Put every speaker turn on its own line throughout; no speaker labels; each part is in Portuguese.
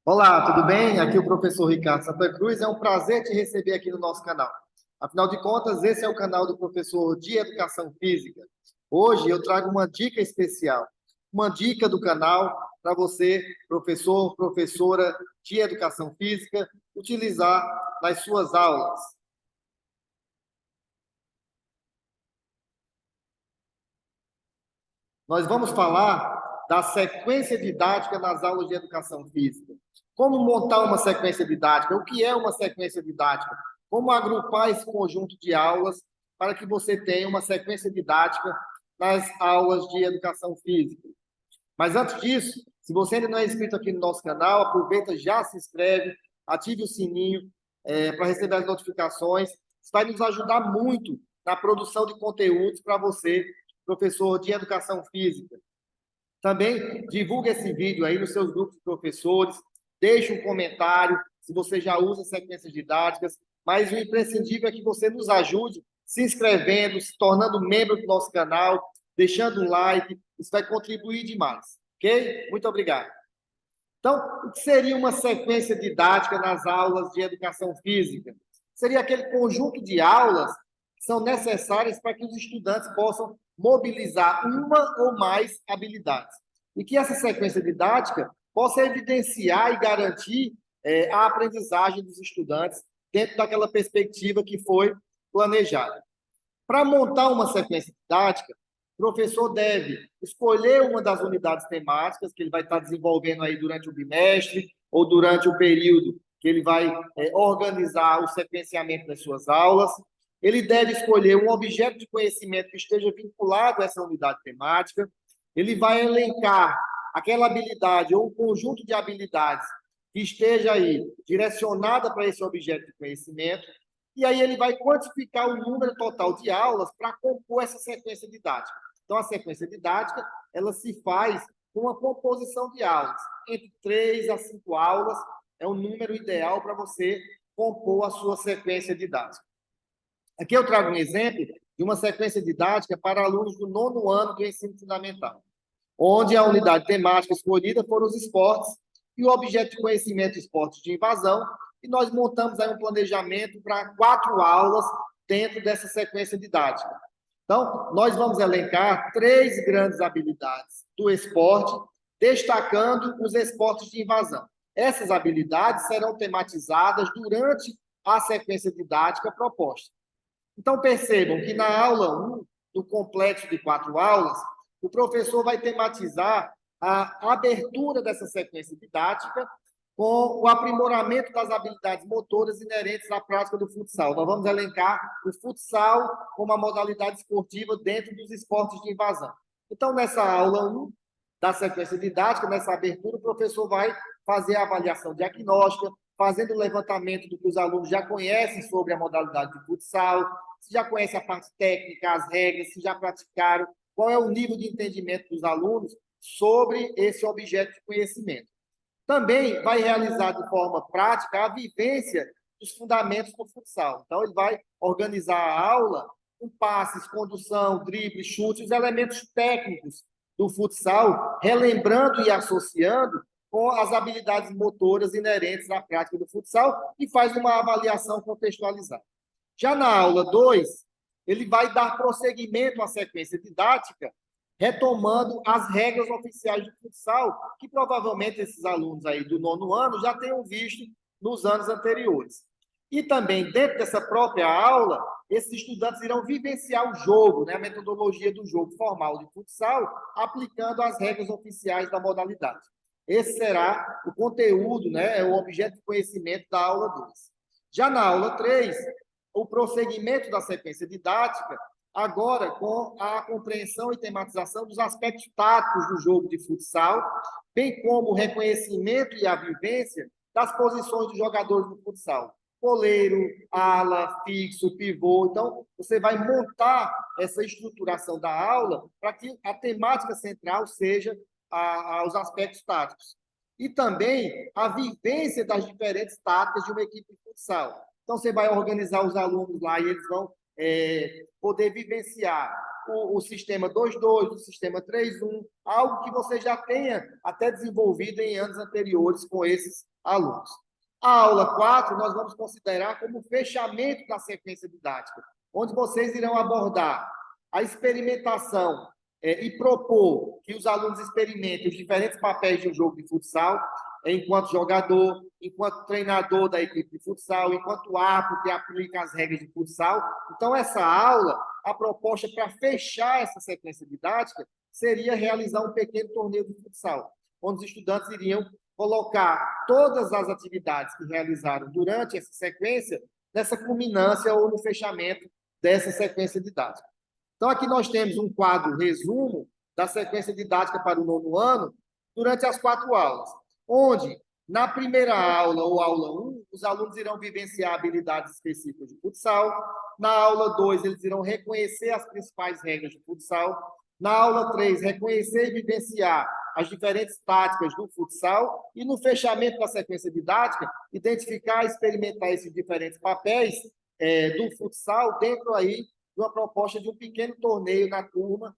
Olá, tudo bem? Aqui é o professor Ricardo Santa Cruz. É um prazer te receber aqui no nosso canal. Afinal de contas, esse é o canal do professor de Educação Física. Hoje eu trago uma dica especial, uma dica do canal para você, professor, professora de Educação Física, utilizar nas suas aulas. Nós vamos falar da sequência didática nas aulas de educação física. Como montar uma sequência didática? O que é uma sequência didática? Como agrupar esse conjunto de aulas para que você tenha uma sequência didática nas aulas de educação física? Mas antes disso, se você ainda não é inscrito aqui no nosso canal, aproveita, já se inscreve, ative o sininho para receber as notificações. Isso vai nos ajudar muito na produção de conteúdos para você, professor de educação física. Também divulgue esse vídeo aí nos seus grupos de professores, deixe um comentário se você já usa sequências didáticas, mas o imprescindível é que você nos ajude se inscrevendo, se tornando membro do nosso canal, deixando um like, isso vai contribuir demais, ok? Muito obrigado. Então, o que seria uma sequência didática nas aulas de educação física? Seria aquele conjunto de aulas que são necessárias para que os estudantes possam mobilizar uma ou mais habilidades. E que essa sequência didática possa evidenciar e garantir a aprendizagem dos estudantes dentro daquela perspectiva que foi planejada. Para montar uma sequência didática, o professor deve escolher uma das unidades temáticas que ele vai estar desenvolvendo aí durante o bimestre ou durante o período que ele vai organizar o sequenciamento das suas aulas. Ele deve escolher um objeto de conhecimento que esteja vinculado a essa unidade temática. Ele vai elencar aquela habilidade ou um conjunto de habilidades que esteja aí direcionada para esse objeto de conhecimento. E aí ele vai quantificar o número total de aulas para compor essa sequência didática. Então, a sequência didática, ela se faz com uma composição de aulas. Entre 3 a 5 aulas é o número ideal para você compor a sua sequência didática. Aqui eu trago um exemplo de uma sequência didática para alunos do 9º ano do ensino fundamental, onde a unidade temática escolhida foram os esportes e o objeto de conhecimento esportes de invasão, e nós montamos aí um planejamento para 4 aulas dentro dessa sequência didática. Então, nós vamos elencar 3 grandes habilidades do esporte, destacando os esportes de invasão. Essas habilidades serão tematizadas durante a sequência didática proposta. Então, percebam que na aula 1, do complexo de 4 aulas, o professor vai tematizar a abertura dessa sequência didática com o aprimoramento das habilidades motoras inerentes à prática do futsal. Nós vamos elencar o futsal como uma modalidade esportiva dentro dos esportes de invasão. Então, nessa aula 1 da sequência didática, nessa abertura, o professor vai fazer a avaliação diagnóstica, fazendo o levantamento do que os alunos já conhecem sobre a modalidade de futsal, se já conhecem a parte técnica, as regras, se já praticaram, qual é o nível de entendimento dos alunos sobre esse objeto de conhecimento. Também vai realizar de forma prática a vivência dos fundamentos do futsal. Então, ele vai organizar a aula com passes, condução, drible, chute, os elementos técnicos do futsal, relembrando e associando com as habilidades motoras inerentes à prática do futsal e faz uma avaliação contextualizada. Já na aula 2, ele vai dar prosseguimento à sequência didática, retomando as regras oficiais de futsal, que provavelmente esses alunos aí do 9º ano já tenham visto nos anos anteriores. E também, dentro dessa própria aula, esses estudantes irão vivenciar o jogo, né, a metodologia do jogo formal de futsal, aplicando as regras oficiais da modalidade. Esse será o conteúdo, né, o objeto de conhecimento da aula 2. Já na aula 3, o prosseguimento da sequência didática, agora com a compreensão e tematização dos aspectos táticos do jogo de futsal, bem como o reconhecimento e a vivência das posições dos jogadores do futsal. Goleiro, ala, fixo, pivô. Então, você vai montar essa estruturação da aula para que a temática central seja os aspectos táticos. E também a vivência das diferentes táticas de uma equipe de futsal. Então, você vai organizar os alunos lá e eles vão poder vivenciar o sistema 2.2, o sistema 3.1, algo que você já tenha até desenvolvido em anos anteriores com esses alunos. A aula 4, nós vamos considerar como fechamento da sequência didática, onde vocês irão abordar a experimentação e propor que os alunos experimentem os diferentes papéis de um jogo de futsal, enquanto jogador, enquanto treinador da equipe de futsal, enquanto árbitro que aplica as regras de futsal. Então, essa aula, a proposta para fechar essa sequência didática seria realizar um pequeno torneio de futsal, onde os estudantes iriam colocar todas as atividades que realizaram durante essa sequência nessa culminância ou no fechamento dessa sequência didática. Então, aqui nós temos um quadro resumo da sequência didática para o 9º ano durante as 4 aulas, onde, na primeira aula, ou aula 1, os alunos irão vivenciar habilidades específicas de futsal. Na aula 2, eles irão reconhecer as principais regras de futsal. Na aula 3, reconhecer e vivenciar as diferentes táticas do futsal. E, no fechamento da sequência didática, identificar e experimentar esses diferentes papéis do futsal dentro aí de uma proposta de um pequeno torneio na turma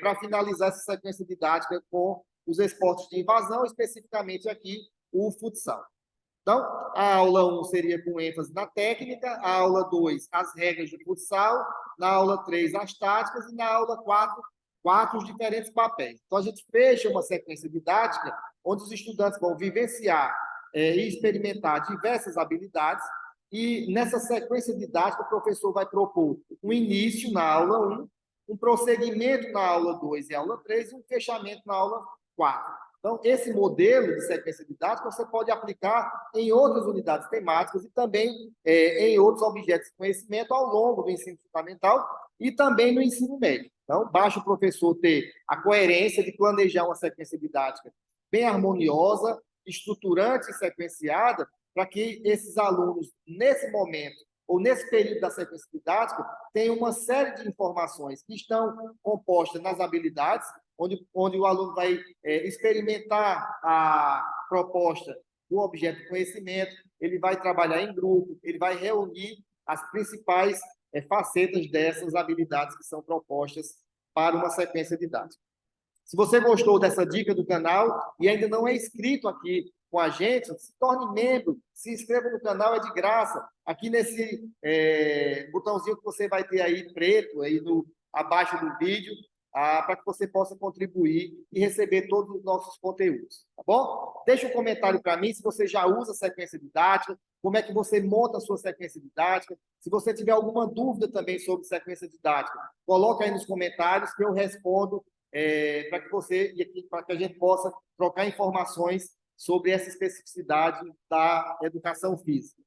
para finalizar essa sequência didática com os esportes de invasão, especificamente aqui o futsal. Então, a aula 1 seria com ênfase na técnica, a aula 2, as regras de futsal, na aula 3, as táticas, e na aula 4, os diferentes papéis. Então, a gente fecha uma sequência didática onde os estudantes vão vivenciar e experimentar diversas habilidades, e nessa sequência didática o professor vai propor um início na aula 1, um prosseguimento na aula 2 e aula 3 e um fechamento na aula 4. Então, esse modelo de sequência didática você pode aplicar em outras unidades temáticas e também em outros objetos de conhecimento ao longo do ensino fundamental e também no ensino médio. Então, basta o professor ter a coerência de planejar uma sequência didática bem harmoniosa, estruturante e sequenciada, para que esses alunos, nesse momento, ou nesse período da sequência didática, tenham uma série de informações que estão compostas nas habilidades, onde o aluno vai experimentar a proposta do objeto de conhecimento, ele vai trabalhar em grupo, ele vai reunir as principais facetas dessas habilidades que são propostas para uma sequência didática. Se você gostou dessa dica do canal e ainda não é inscrito aqui com a gente, se torne membro, se inscreva no canal, é de graça. Aqui nesse botãozinho que você vai ter aí preto, aí abaixo do vídeo, para que você possa contribuir e receber todos os nossos conteúdos, tá bom? Deixa um comentário para mim se você já usa sequência didática, como é que você monta a sua sequência didática. Se você tiver alguma dúvida também sobre sequência didática, coloca aí nos comentários que eu respondo para que a gente possa trocar informações sobre essa especificidade da educação física.